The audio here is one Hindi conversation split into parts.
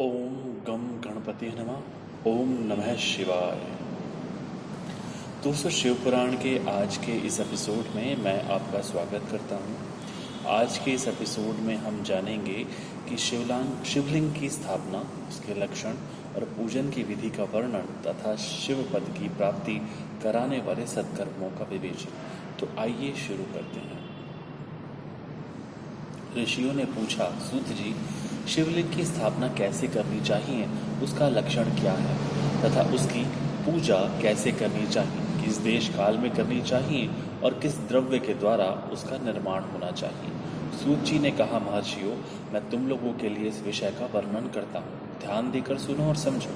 ओम गम गणपति नमः। ओम नमः शिवाय। दोस्तों, शिव पुराण के आज के इस एपिसोड में मैं आपका स्वागत करता हूँ। आज के इस एपिसोड में हम जानेंगे कि शिवलिंग की स्थापना, उसके लक्षण और पूजन की विधि का वर्णन तथा शिव पद की प्राप्ति कराने वाले सत्कर्मों का विवेचन। तो आइए शुरू करते हैं। ऋषियों ने पूछा, सूत जी, शिवलिंग की स्थापना कैसे करनी चाहिए, उसका लक्षण क्या है तथा उसकी पूजा कैसे करनी चाहिए, किस देश काल में करनी चाहिए और किस द्रव्य के द्वारा उसका निर्माण होना चाहिए। सूत जी ने कहा, महर्षियों, मैं तुम लोगों के लिए इस विषय का वर्णन करता हूँ, ध्यान देकर सुनो और समझो।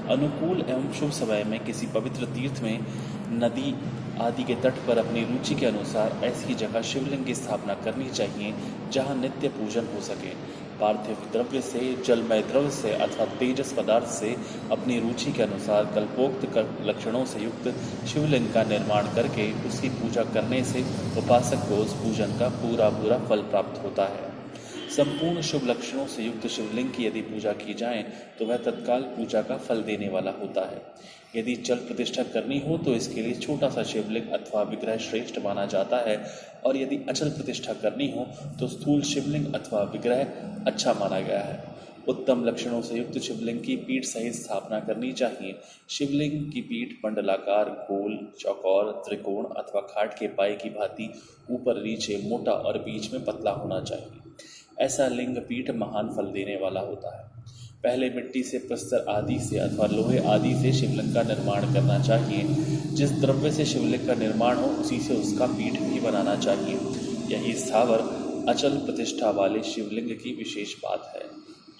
अनुकूल एवं शुभ समय में किसी पवित्र तीर्थ में, नदी आदि के तट पर अपनी रुचि के अनुसार ऐसी जगह शिवलिंग की स्थापना करनी चाहिए जहाँ नित्य पूजन हो सके। पार्थिव द्रव्य से, जलमय द्रव्य से अथवा तेजस पदार्थ से अपनी रुचि के अनुसार कल्पोक्त लक्षणों से युक्त शिवलिंग का निर्माण करके उसकी पूजा करने से उपासक को उस पूजन का पूरा फल प्राप्त होता है। संपूर्ण शुभ लक्षणों से युक्त शिवलिंग की यदि पूजा की जाए तो वह तत्काल पूजा का फल देने वाला होता है। यदि जल प्रतिष्ठा करनी हो तो इसके लिए छोटा सा शिवलिंग अथवा विग्रह श्रेष्ठ माना जाता है, और यदि अचल प्रतिष्ठा करनी हो तो स्थूल शिवलिंग अथवा विग्रह अच्छा माना गया है। उत्तम लक्षणों से युक्त शिवलिंग की पीठ सहित स्थापना करनी चाहिए। शिवलिंग की पीठ मंडलाकार, गोल, चौकोर, त्रिकोण अथवा खाट के पाए की भांति ऊपर नीचे मोटा और बीच में पतला होना चाहिए। ऐसा लिंग पीठ महान फल देने वाला होता है। पहले मिट्टी से, प्रस्तर आदि से अथवा लोहे आदि से शिवलिंग का निर्माण करना चाहिए। जिस द्रव्य से शिवलिंग का निर्माण हो उसी से उसका पीठ भी बनाना चाहिए। यही स्थावर अचल प्रतिष्ठा वाले शिवलिंग की विशेष बात है।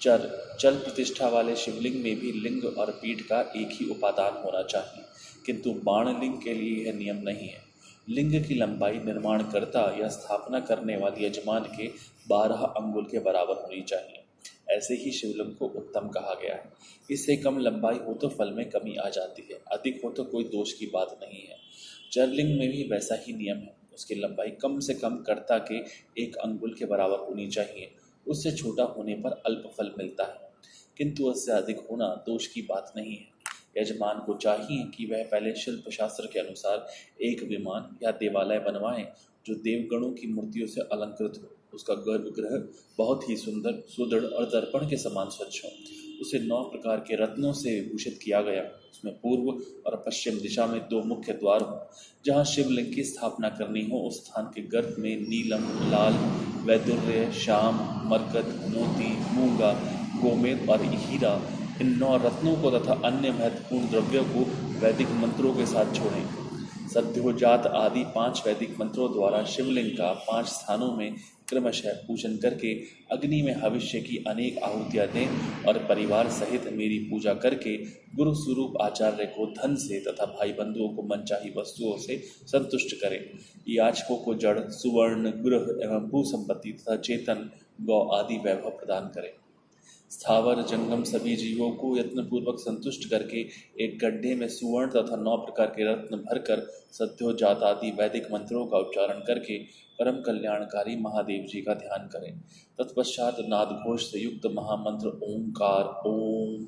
चल प्रतिष्ठा वाले शिवलिंग में भी लिंग और पीठ का एक ही उपादान होना चाहिए, किंतु बाण लिंग के लिए यह नियम नहीं है। लिंग की लंबाई निर्माणकर्ता या स्थापना करने वाले यजमान के 12 अंगुल के बराबर होनी चाहिए। ऐसे ही शिवलिंग को उत्तम कहा गया है। इससे कम लंबाई हो तो फल में कमी आ जाती है, अधिक हो तो कोई दोष की बात नहीं है। जरलिंग में भी वैसा ही नियम है। उसकी लंबाई कम से कम कर्ता के 1 अंगुल के बराबर होनी चाहिए। उससे छोटा होने पर अल्प फल मिलता है, किंतु उससे अधिक होना दोष की बात नहीं है। यजमान को चाहिए कि वह पहले शिल्प शास्त्र के अनुसार एक विमान या देवालय बनवाएं जो देवगणों की मूर्तियों से अलंकृत हो। उसका गर्भगृह बहुत ही सुंदर, सुदृढ़ और दर्पण के समान स्वच्छ हो। उसे 9 प्रकार के रत्नों से विभूषित किया गया। उसमें पूर्व और पश्चिम दिशा में 2 मुख्य द्वार हों। जहाँ शिवलिंग की स्थापना करनी हो उस स्थान के गर्भ में नीलम, लाल, वैदुर्य, श्याम, मरकत, मोती, मूंगा, गोमेद और हीरा, इन 9 रत्नों को तथा अन्य महत्वपूर्ण द्रव्यों को वैदिक मंत्रों के साथ छोड़ें। सद्योजात आदि 5 वैदिक मंत्रों द्वारा शिवलिंग का 5 स्थानों में क्रमशः पूजन करके अग्नि में भविष्य की अनेक आहुतियाँ दें और परिवार सहित मेरी पूजा करके गुरु स्वरूप आचार्य को धन से तथा भाई बंधुओं को मनचाही वस्तुओं से संतुष्ट करें। याचकों को जड़, सुवर्ण, गृह एवं भू संपत्ति तथा चेतन गौ आदि वैभव प्रदान करें। स्थावर जंगम सभी जीवों को यत्नपूर्वक संतुष्ट करके एक गड्ढे में सुवर्ण तथा 9 प्रकार के रत्न भरकर सद्योजात आदि वैदिक मंत्रों का उच्चारण करके परम कल्याणकारी महादेव जी का ध्यान करें। तत्पश्चात नादघोष से युक्त महामंत्र ओंकार ओम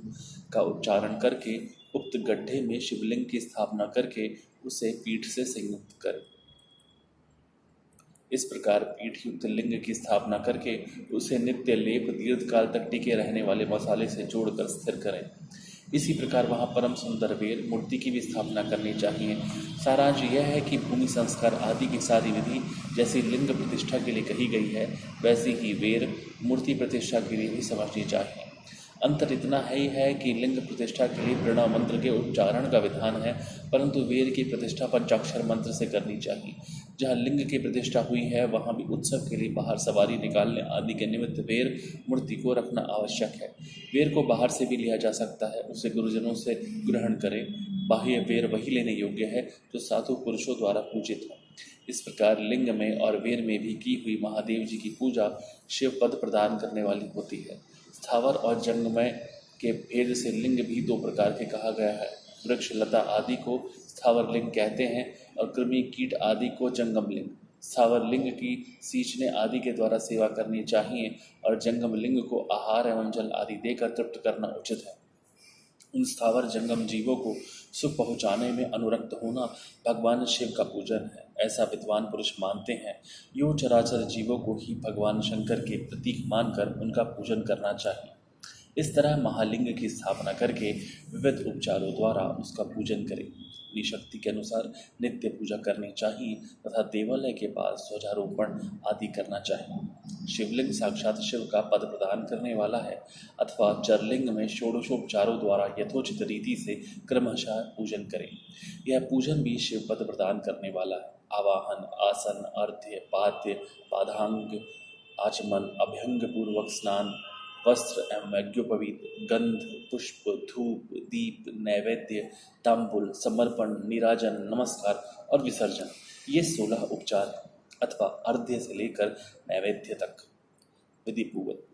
का उच्चारण करके उक्त गड्ढे में शिवलिंग की स्थापना करके उसे पीठ से संयुक्त करें। इस प्रकार पीठ युक्त लिंग की स्थापना करके उसे नित्य लेप, दीर्घकाल तक टिके रहने वाले मसाले से जोड़कर स्थिर करें। इसी प्रकार वहाँ परम सुंदर वेर मूर्ति की भी स्थापना करनी चाहिए। सारांश यह है कि भूमि संस्कार आदि की सारी विधि जैसी लिंग प्रतिष्ठा के लिए कही गई है, वैसी ही वेर मूर्ति प्रतिष्ठा के लिए भी समझनी चाहिए। अंतर इतना ही है कि लिंग प्रतिष्ठा के लिए प्रणव मंत्र के उच्चारण का विधान है, परंतु वेर की प्रतिष्ठा पंचाक्षर मंत्र से करनी चाहिए। जहाँ लिंग की प्रतिष्ठा हुई है वहाँ भी उत्सव के लिए बाहर सवारी निकालने आदि के निमित्त वेर मूर्ति को रखना आवश्यक है। वेर को बाहर से भी लिया जा सकता है, उसे गुरुजनों से ग्रहण करें। बाह्य वेर वही लेने योग्य है जो साधु पुरुषों द्वारा पूजित हो। इस प्रकार लिंग में और वेर में भी की हुई महादेव जी की पूजा शिव पद प्रदान करने वाली होती है। स्थावर और जंगमय के भेद से लिंग भी 2 प्रकार के कहा गया है। वृक्ष लता आदि को स्थावर लिंग कहते हैं और कृमि कीट आदि को जंगम लिंग। स्थावर लिंग की सींचने आदि के द्वारा सेवा करनी चाहिए और जंगम लिंग को आहार एवं जल आदि देकर तृप्त करना उचित है। उन स्थावर जंगम जीवों को सुख पहुँचाने में अनुरक्त होना भगवान शिव का पूजन है, ऐसा विद्वान पुरुष मानते हैं। यो चराचर जीवों को ही भगवान शंकर के प्रतीक मानकर उनका पूजन करना चाहिए। इस तरह महालिंग की स्थापना करके विविध उपचारों द्वारा उसका पूजन करें। अपनी शक्ति के अनुसार नित्य पूजा करनी चाहिए तथा देवालय के पास ध्वजारोपण आदि करना चाहिए। शिवलिंग साक्षात शिव का पद प्रदान करने वाला है अथवा चरलिंग में षोडशोपचारों द्वारा यथोचित रीति से क्रमशः पूजन करें। यह पूजन भी शिव पद प्रदान करने वाला है। आवाहन, आसन, अर्घ्य, पाद्य, पादांग, आचमन, अभ्यंग पूर्वक स्नान, वस्त्र एवं यज्ञोपवीत, गंध, पुष्प, धूप, दीप, नैवेद्य, तांबुल, समर्पण, नीराजन, नमस्कार और विसर्जन, ये 16 उपचार अथवा अर्घ्य से लेकर नैवेद्य तक विधिपूर्वक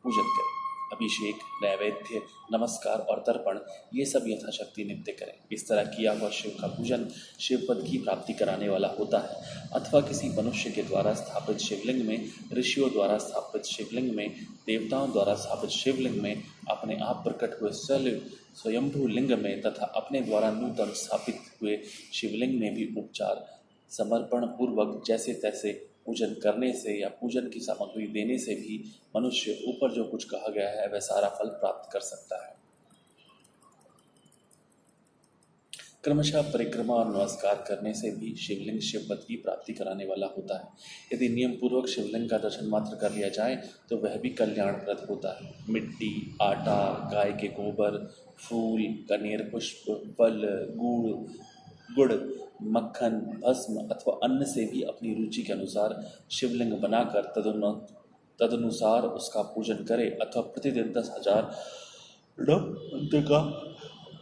पूजन करें। अभिषेक, नैवेद्य, नमस्कार और तर्पण, ये सब यथाशक्ति नित्य करें। इस तरह किया हुआ शिव का पूजन शिव पद की प्राप्ति कराने वाला होता है। अथवा किसी मनुष्य के द्वारा स्थापित शिवलिंग में, ऋषियों द्वारा स्थापित शिवलिंग में, देवताओं द्वारा स्थापित शिवलिंग में, अपने आप प्रकट हुए स्वयंभू लिंग में तथा अपने द्वारा नूतन स्थापित हुए शिवलिंग में भी उपचार समर्पण पूर्वक जैसे तैसे पूजन करने से या पूजन की सामग्री देने से भी मनुष्य ऊपर जो कुछ कहा गया है वह सारा फल प्राप्त कर सकता है। क्रमशः परिक्रमा और नमस्कार करने से भी शिवलिंग शिवपद की प्राप्ति कराने वाला होता है। यदि नियम पूर्वक शिवलिंग का दर्शन मात्र कर लिया जाए तो वह भी कल्याणप्रद होता है। मिट्टी, आटा, गाय के गोबर, फूल, कनेर पुष्प, फल, गुड़, मक्खन, भस्म अथवा अन्न से भी अपनी रुचि के अनुसार शिवलिंग बनाकर तदनुसार उसका पूजन करे अथवा प्रतिदिन 10,000 मंत्र का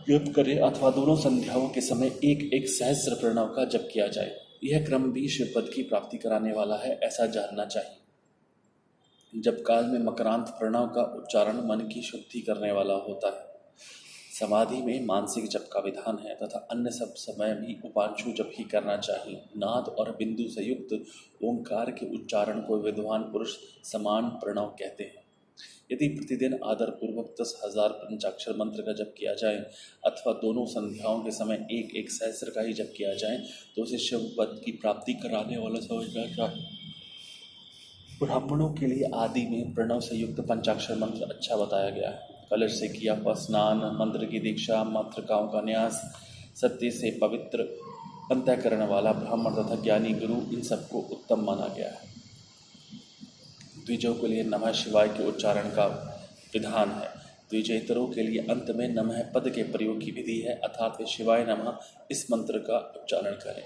जप करे अथवा दोनों संध्याओं के समय एक सहस्त्र प्रणव का जप किया जाए। यह क्रम भी शिवपद की प्राप्ति कराने वाला है, ऐसा जानना चाहिए। जप काल में मकरांत प्रणव का उच्चारण मन की शुद्धि करने वाला होता है। समाधि में मानसिक जप का विधान है तथा अन्य सब समय भी उपांशु जप ही करना चाहिए। नाद और बिंदु से युक्त ओंकार के उच्चारण को विद्वान पुरुष समान प्रणव कहते हैं। यदि प्रतिदिन आदर पूर्वक 10,000 पंचाक्षर मंत्र का जप किया जाए अथवा दोनों संध्याओं के समय एक सहस्त्र का ही जप किया जाए तो उसे शिव पद की प्राप्ति कराने वाला समझना चाहिए। ब्राह्मणों के लिए आदि में प्रणव से युक्त पंचाक्षर मंत्र अच्छा बताया गया है। कलश से किया हुआ स्नान, मंत्र की दीक्षा, मातृकाओं का न्यास, सत्य से पवित्र अंतःकरण वाला ब्राह्मण तथा ज्ञानी गुरु, इन सबको उत्तम माना गया है। द्विजों के लिए नमः शिवाय के उच्चारण का विधान है। द्विजेतरों के लिए अंत में नमः पद के प्रयोग की विधि है, अर्थात वे शिवाय नमः इस मंत्र का उच्चारण करें।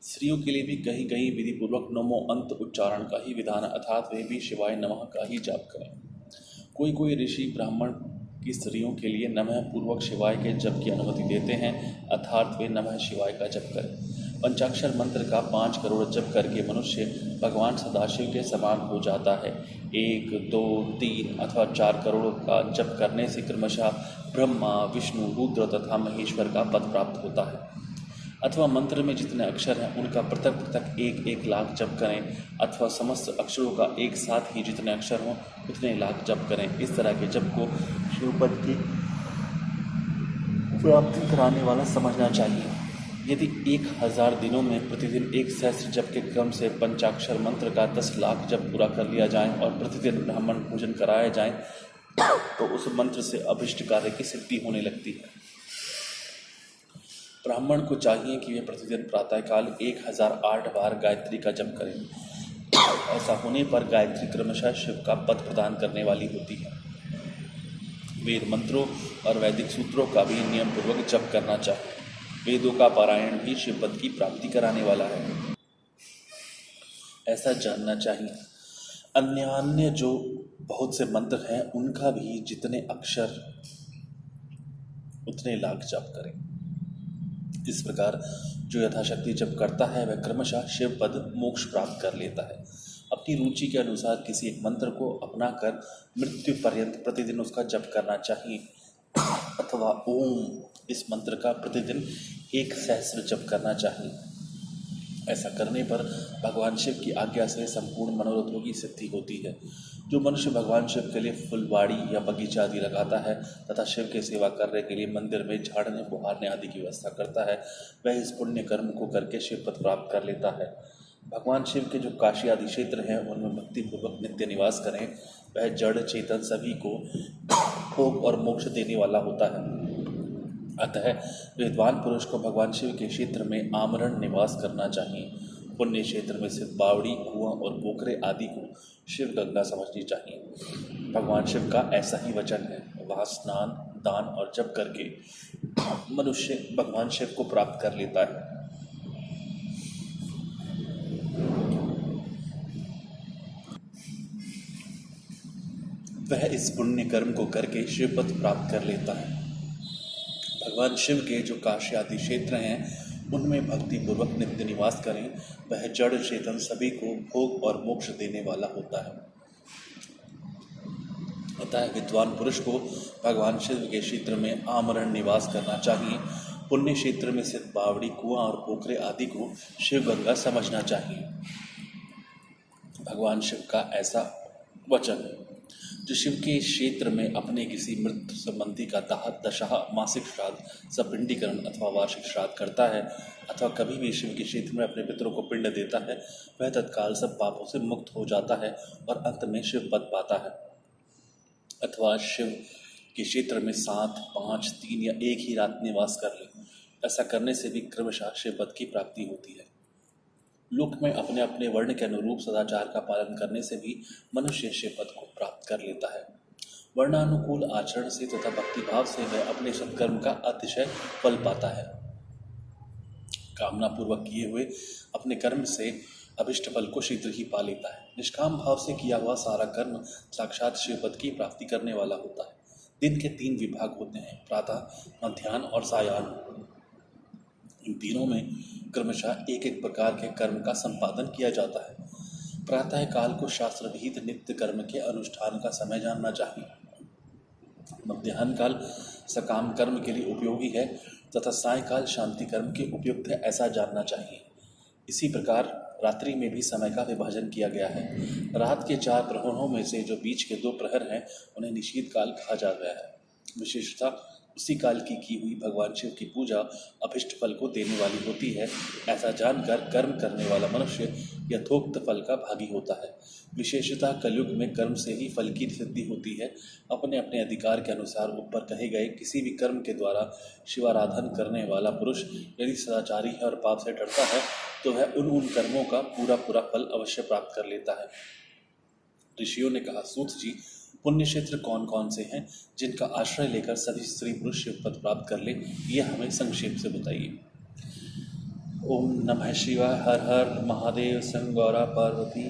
स्त्रियों के लिए भी कहीं कहीं विधि पूर्वक नमो अंत उच्चारण का ही विधान है, अर्थात वे भी शिवाय नमः का ही जाप करें। कोई ऋषि ब्राह्मण की स्त्रियों के लिए नमः पूर्वक शिवाय के जप की अनुमति देते हैं, अर्थात वे नमः शिवाय का जप करें। पंचाक्षर मंत्र का 5 करोड़ जप करके मनुष्य भगवान सदाशिव के समान हो जाता है। 1, 2, 3 अथवा 4 करोड़ का जप करने से क्रमशः ब्रह्मा, विष्णु, रुद्र तथा महेश्वर का पद प्राप्त होता है। अथवा मंत्र में जितने अक्षर हैं उनका पृथक पृथक 1-1 लाख जप करें अथवा समस्त अक्षरों का एक साथ ही जितने अक्षर हों उतने लाख जप करें। इस तरह के जप को शिवपद की प्राप्ति कराने वाला समझना चाहिए। यदि 1000 दिनों में प्रतिदिन 1 सहस्त्र जप के क्रम से पंचाक्षर मंत्र का 10 लाख जप पूरा कर लिया जाए और प्रतिदिन ब्राह्मण पूजन कराया जाए तो उस मंत्र से अभिष्ट कार्य की सिद्धि होने लगती है। ब्राह्मण को चाहिए कि वे प्रतिदिन प्रातःकाल 1008 बार गायत्री का जप करें। ऐसा होने पर गायत्री क्रमशः शिव का पद प्रदान करने वाली होती है। वेद मंत्रों और वैदिक सूत्रों का भी नियम पूर्वक जप करना चाहिए। वेदों का पारायण भी शिव पद की प्राप्ति कराने वाला है, ऐसा जानना चाहिए। अन्य जो बहुत से मंत्र हैं उनका भी जितने अक्षर उतने लाख जप करें। इस प्रकार जो यथाशक्ति जप करता है वह क्रमशः शिव पद मोक्ष प्राप्त कर लेता है। अपनी रुचि के अनुसार किसी एक मंत्र को अपनाकर मृत्यु पर्यंत प्रतिदिन उसका जप करना चाहिए अथवा ओम इस मंत्र का प्रतिदिन 1 सहस्त्र जप करना चाहिए। ऐसा करने पर भगवान शिव की आज्ञा से संपूर्ण मनोरथों की सिद्धि होती है। जो मनुष्य भगवान शिव के लिए फुलवाड़ी या बगीचा आदि लगाता है तथा शिव की सेवा करने के लिए मंदिर में झाड़ने बुहारने आदि की व्यवस्था करता है, वह इस पुण्य कर्म को करके शिव पद प्राप्त कर लेता है। भगवान शिव के जो काशी आदि क्षेत्र हैं उनमें भक्तिपूर्वक नित्य निवास करें, वह जड़ चेतन सभी को भोग और मोक्ष देने वाला होता है। अतः विद्वान पुरुष को भगवान शिव के क्षेत्र में आमरण निवास करना चाहिए। पुण्य क्षेत्र में स्थित बावड़ी, कुआं और पोखरे आदि को शिव गंगा समझनी चाहिए। भगवान शिव का ऐसा ही वचन है, वहाँ स्नान, दान और जप करके मनुष्य भगवान शिव को प्राप्त कर लेता है। वह इस पुण्य कर्म को करके शिव पद प्राप्त कर लेता है। भगवान शिव के जो काशी आदि क्षेत्र हैं उनमें भक्ति पूर्वक नित्य निवास करें, वह जड़ चेतन सभी को भोग और मोक्ष देने वाला होता है। अतः विद्वान पुरुष को भगवान शिव के क्षेत्र में आमरण निवास करना चाहिए। पुण्य क्षेत्र में स्थित बावड़ी, कुआं और पोखरे आदि को शिव गंगा समझना चाहिए। भगवान शिव का ऐसा वचन है, जो शिव के क्षेत्र में अपने किसी मृत संबंधी का दाह, दशा, मासिक श्राद्ध, सपिंडीकरण अथवा वार्षिक श्राद्ध करता है अथवा कभी भी शिव के क्षेत्र में अपने पितरों को पिंड देता है, वह तत्काल सब पापों से मुक्त हो जाता है और अंत में शिव पद पाता है। अथवा शिव के क्षेत्र में 7, 5, 3 या एक ही रात निवास कर ले, ऐसा करने से भी क्रमशः शिव पद की प्राप्ति होती है। लोक में अपने अपने वर्ण के अनुरूप सदाचार का पालन करने से भी मनुष्य शिव पद को प्राप्त कर लेता है। वर्णानुकूल आचरण से तथा भक्तिभाव से वह अपने सत्कर्म का अतिशय फल पाता है। कामना पूर्वक किए हुए अपने कर्म से अभिष्ट फल को शीघ्र ही पा लेता है। निष्काम भाव से किया हुआ सारा कर्म साक्षात शिव पद की प्राप्ति करने वाला होता है। दिन के 3 विभाग होते हैं, प्रातः, मध्याह्न और सायाह्न। इन तीनों में क्रमशः एक एक प्रकार के कर्म का संपादन किया जाता है। प्रातः काल को शास्त्र विहित नित्य कर्म के अनुष्ठान का समय जानना चाहिए। मध्याह्न काल सकाम कर्म के लिए उपयोगी है तथा सायकाल शांति कर्म के उपयुक्त है, ऐसा जानना चाहिए। इसी प्रकार रात्रि में भी समय का विभाजन किया गया है। रात के 4 प्रहरों में से जो बीच के 2 प्रहर हैं उन्हें निशीथ काल कहा जा गया है। विशेषता उसी काल की हुई भगवान शिव की पूजा अभिष्ट फल को देने वाली होती है। ऐसा जानकर कर्म करने वाला मनुष्य यथोक्त फल का भागी होता है। विशेषतः कलयुग में कर्म से ही फल की सिद्धि होती है। अपने अपने अधिकार के अनुसार ऊपर कहे गए किसी भी कर्म के द्वारा शिवाराधन करने वाला पुरुष यदि सदाचारी है और पाप से डरता है तो वह उन कर्मों का पूरा फल अवश्य प्राप्त कर लेता है। ऋषियों ने कहा, सूत जी, पुण्य क्षेत्र कौन कौन से हैं जिनका आश्रय लेकर सभी स्त्री पुरुष शिव पद प्राप्त कर ले, ये हमें संक्षेप से बताइए। ओम नमः शिवाय। हर हर महादेव। संग गौरा पार्वती।